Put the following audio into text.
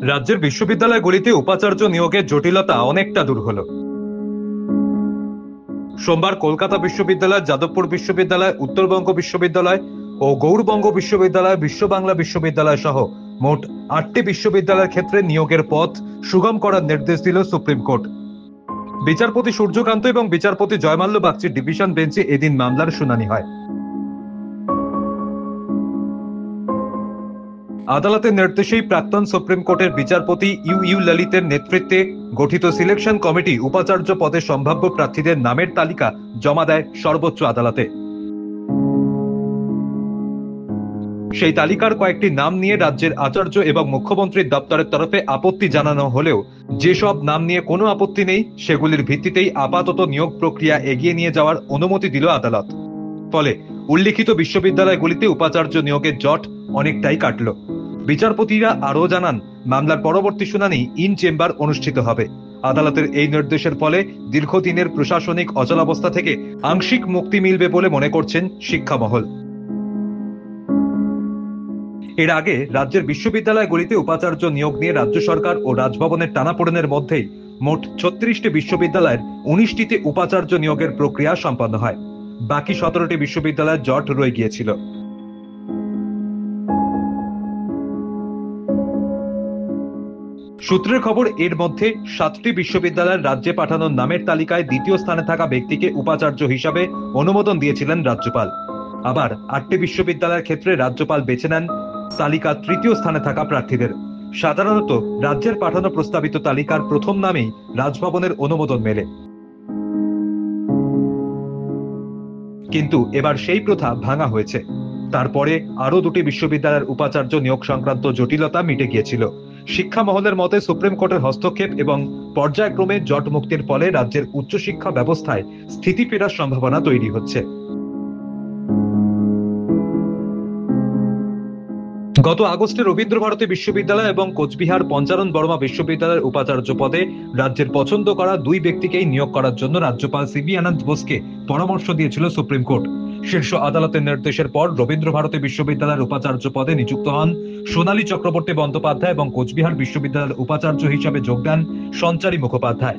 রাজ্যের বিশ্ববিদ্যালয়গুলিতে উপাচার্য নিয়োগের জটিলতা অনেকটা দূর হলো। সোমবার কলকাতা বিশ্ববিদ্যালয়, যাদবপুর বিশ্ববিদ্যালয়, উত্তরবঙ্গ বিশ্ববিদ্যালয় ও গৌড়বঙ্গ বিশ্ববিদ্যালয়, বিশ্ব বাংলা বিশ্ববিদ্যালয় সহ মোট 8টি বিশ্ববিদ্যালয়ের ক্ষেত্রে নিয়োগের পথ সুগম করার নির্দেশ দিল সুপ্রিম কোর্ট। বিচারপতি সূর্যকান্ত এবং বিচারপতি জয়মাল্য বাগচির ডিভিশন বেঞ্চে এদিন মামলার শুনানি হয়। আদালতের নির্দেশেই প্রাক্তন সুপ্রিম কোর্টের বিচারপতি ইউ ললিতের নেতৃত্বে গঠিত সিলেকশন কমিটি উপাচার্য পদে সম্ভাব্য প্রার্থীদের নামের তালিকা জমা দেয় সর্বোচ্চ আদালতে। সেই তালিকার কয়েকটি নাম নিয়ে রাজ্যের আচার্য এবং মুখ্যমন্ত্রীর দপ্তরের তরফে আপত্তি জানানো হলেও যেসব নাম নিয়ে কোনো আপত্তি নেই সেগুলির ভিত্তিতেই আপাতত নিয়োগ প্রক্রিয়া এগিয়ে নিয়ে যাওয়ার অনুমতি দিল আদালত। ফলে উল্লিখিত বিশ্ববিদ্যালয়গুলিতে উপাচার্য নিয়োগের জট অনেকটাই কাটল। বিচারপতিরা আরও জানান, মামলার পরবর্তী শুনানি ইন চেম্বার অনুষ্ঠিত হবে। আদালতের এই নির্দেশের ফলে দীর্ঘদিনের প্রশাসনিক অচলাবস্থা থেকে আংশিক মুক্তি মিলবে বলে মনে করছেন শিক্ষা মহল। এর আগে রাজ্যের বিশ্ববিদ্যালয়গুলিতে উপাচার্য নিয়োগ নিয়ে রাজ্য সরকার ও রাজভবনের টানাপোড়েনের মধ্যেই মোট 36টি বিশ্ববিদ্যালয়ের 19টিতে উপাচার্য নিয়োগের প্রক্রিয়া সম্পন্ন হয়। বাকি 17টি বিশ্ববিদ্যালয়ের জট রয়ে গিয়েছিল। সূত্রের খবর, এর মধ্যে 7টি বিশ্ববিদ্যালয়ের রাজ্যে পাঠানোর নামের তালিকায় দ্বিতীয় স্থানে থাকা ব্যক্তিকে উপাচার্য হিসাবে অনুমোদন দিয়েছিলেন রাজ্যপাল। আবার 8টি বিশ্ববিদ্যালয়ের ক্ষেত্রে রাজ্যপাল বেছে নেন তালিকা তৃতীয় স্থানে থাকা প্রার্থীদের। সাধারণত রাজ্যের পাঠানো প্রস্তাবিত তালিকার প্রথম নামেই রাজভবনের অনুমোদন মেলে, কিন্তু এবার সেই প্রথা ভাঙা হয়েছে। তারপরে আরো 2টি বিশ্ববিদ্যালয়ের উপাচার্য নিয়োগ সংক্রান্ত জটিলতা মিটে গিয়েছিল। শিক্ষা মহলের মতে সুপ্রিম কোর্টের হস্তক্ষেপ এবং পর্যায়ক্রমে জট মুক্তির ফলে রাজ্যের উচ্চশিক্ষা ব্যবস্থায় স্থিতি ফেরার সম্ভাবনা তৈরি হচ্ছে। গত আগস্টে রবীন্দ্রভারতী বিশ্ববিদ্যালয় এবং কোচবিহার পঞ্চানন বর্মা বিশ্ববিদ্যালয়ের উপাচার্য পদে রাজ্যের পছন্দ করা 2 ব্যক্তিকেই নিয়োগ করার জন্য রাজ্যপাল সিবি আনন্দ বোসকে পরামর্শ দিয়েছিল সুপ্রিম কোর্ট। শীর্ষ আদালতের নির্দেশের পর রবীন্দ্রভারতী বিশ্ববিদ্যালয়ের উপাচার্য পদে নিযুক্ত হন সোনালী চক্রবর্তী বন্দ্যোপাধ্যায় এবং কোচবিহার বিশ্ববিদ্যালয়ের উপাচার্য হিসাবে যোগ দেন সঞ্চারী মুখোপাধ্যায়।